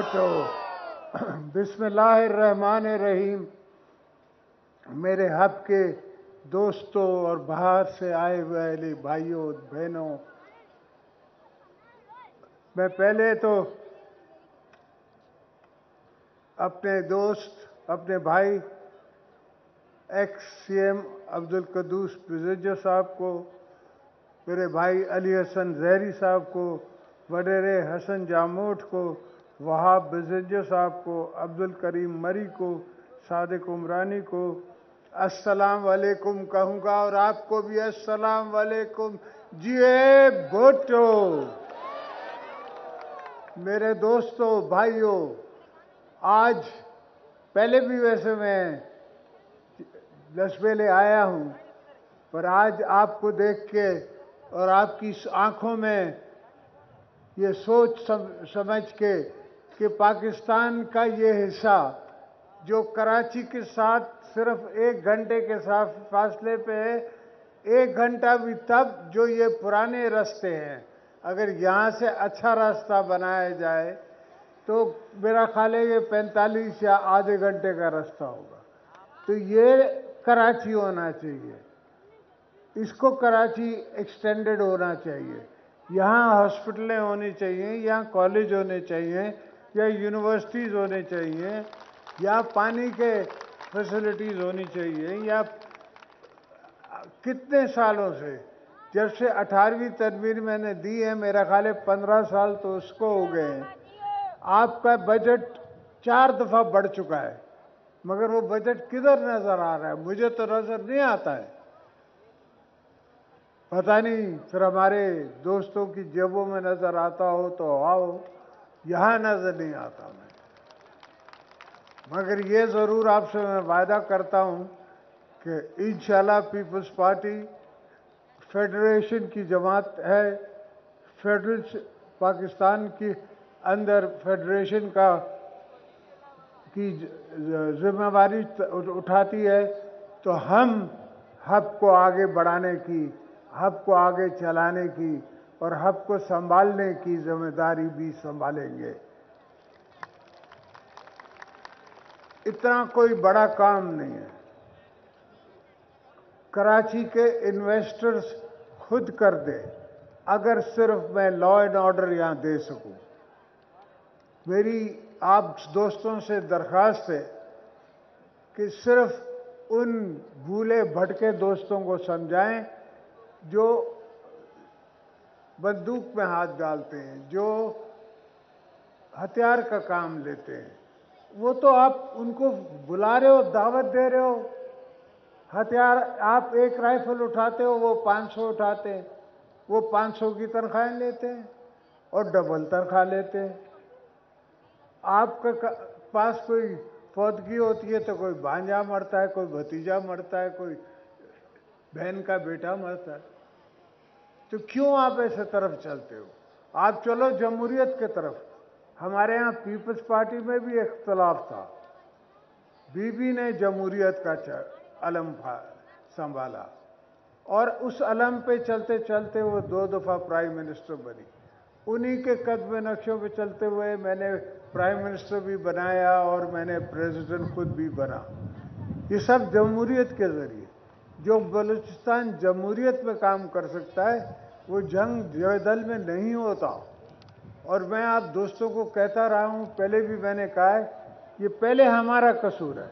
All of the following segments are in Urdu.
بھٹو بسم اللہ الرحمن الرحیم. میرے حب کے دوستوں اور باہر سے آئے ہوئے بھائیوں بہنوں، میں پہلے تو اپنے دوست، اپنے بھائی ایکس سی ایم عبدالقدوس بزرجو صاحب کو، میرے بھائی علی حسن زہری صاحب کو، وڈیر حسن جاموٹ کو، وہاب بزرجو صاحب کو، عبدالکریم مری کو، صادق عمرانی کو السلام علیکم کہوں گا، اور آپ کو بھی السلام علیکم. جی اے بھٹو. میرے دوستوں بھائیوں، آج پہلے بھی ویسے میں لسبیلے آیا ہوں، پر آج آپ کو دیکھ کے اور آپ کی آنکھوں میں یہ سوچ سمجھ کے کہ پاکستان کا یہ حصہ جو کراچی کے ساتھ صرف 1 گھنٹے کے فاصلے پہ ہے، 1 گھنٹہ بھی تب جو یہ پرانے راستے ہیں، اگر یہاں سے اچھا راستہ بنایا جائے تو میرا خیال ہے یہ 45 یا آدھے گھنٹے کا راستہ ہوگا. تو یہ کراچی ہونا چاہیے، اس کو کراچی ایکسٹینڈڈ ہونا چاہیے. یہاں ہاسپٹلیں ہونی چاہیے، یہاں کالج ہونے چاہیے، یا یونیورسٹیز ہونے چاہیے، یا پانی کے فیسلٹیز ہونی چاہیے. یا کتنے سالوں سے، جب سے 18ویں تدبیر میں نے دی ہے، میرا خیال ہے 15 سال تو اس کو ہو گئے ہیں، آپ کا بجٹ 4 دفعہ بڑھ چکا ہے، مگر وہ بجٹ کدھر نظر آ رہا ہے؟ مجھے تو نظر نہیں آتا ہے. پتہ نہیں پھر ہمارے دوستوں کی جیبوں میں نظر آتا ہو تو آؤ، یہاں نظر نہیں آتا میں. مگر یہ ضرور آپ سے میں وعدہ کرتا ہوں کہ انشاءاللہ پیپلز پارٹی فیڈریشن کی جماعت ہے، فیڈرل پاکستان کی اندر فیڈریشن کی ذمہ داری اٹھاتی ہے، تو ہم ہب کو آگے بڑھانے کی، ہب کو آگے چلانے کی اور ہب کو سنبھالنے کی ذمہ داری بھی سنبھالیں گے. اتنا کوئی بڑا کام نہیں ہے. کراچی کے انویسٹرز خود کر دے، اگر صرف میں لا اینڈ آرڈر یہاں دے سکوں. میری آپ دوستوں سے درخواست ہے کہ صرف ان بھولے بھٹکے دوستوں کو سمجھائیں جو بندوق میں ہاتھ ڈالتے ہیں، جو ہتھیار کا کام لیتے ہیں. وہ تو آپ ان کو بلا رہے ہو، دعوت دے رہے ہو. ہتھیار آپ ایک رائفل اٹھاتے ہو، وہ 500 اٹھاتے ہیں، وہ 500 کی تنخواہیں لیتے ہیں اور ڈبل تنخواہ لیتے ہیں. آپ کے پاس کوئی فوتگی ہوتی ہے تو کوئی بھانجا مرتا ہے، کوئی بھتیجا مرتا ہے، کوئی بہن کا بیٹا مرتا ہے. تو کیوں آپ ایسے طرف چلتے ہو؟ آپ چلو جمہوریت کے طرف. ہمارے ہاں پیپلز پارٹی میں بھی اختلاف تھا، بی بی نے جمہوریت کا علم سنبھالا، اور اس علم پہ چلتے چلتے وہ 2 دفعہ پرائم منسٹر بنی. انہی کے قدم نقشوں پہ چلتے ہوئے میں نے پرائم منسٹر بھی بنایا اور میں نے پریزیڈنٹ خود بھی بنا. یہ سب جمہوریت کے ذریعے. جو بلوچستان جمہوریت میں کام کر سکتا ہے وہ جنگ جدل میں نہیں ہوتا. اور میں آپ دوستوں کو کہتا رہا ہوں، پہلے بھی میں نے کہا ہے، یہ پہلے ہمارا قصور ہے.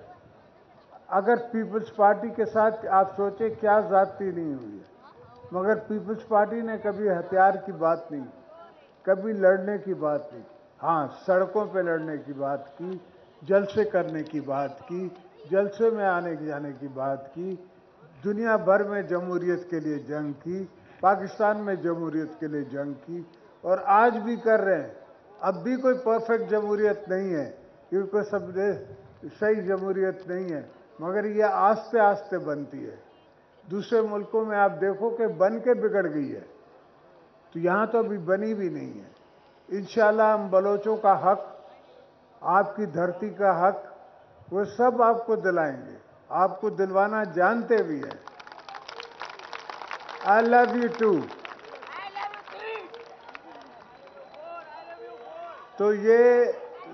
اگر پیپلز پارٹی کے ساتھ آپ سوچیں کیا زیادتی نہیں ہوئی ہے، مگر پیپلز پارٹی نے کبھی ہتھیار کی بات نہیں، کبھی لڑنے کی بات نہیں. ہاں، سڑکوں پہ لڑنے کی بات کی، جلسے کرنے کی بات کی، جلسے میں آنے جانے کی بات کی، دنیا بھر میں جمہوریت کے لیے جنگ کی، پاکستان میں جمہوریت کے لیے جنگ کی، اور آج بھی کر رہے ہیں. اب بھی کوئی پرفیکٹ جمہوریت نہیں ہے، کیونکہ سب صحیح جمہوریت نہیں ہے، مگر یہ آہستہ آہستہ بنتی ہے. دوسرے ملکوں میں آپ دیکھو کہ بن کے بگڑ گئی ہے، تو یہاں تو ابھی بنی بھی نہیں ہے. انشاءاللہ ہم بلوچوں کا حق، آپ کی دھرتی کا حق، وہ سب آپ کو دلائیں گے، آپ کو دلوانا جانتے بھی ہیں. I love you too. تو یہ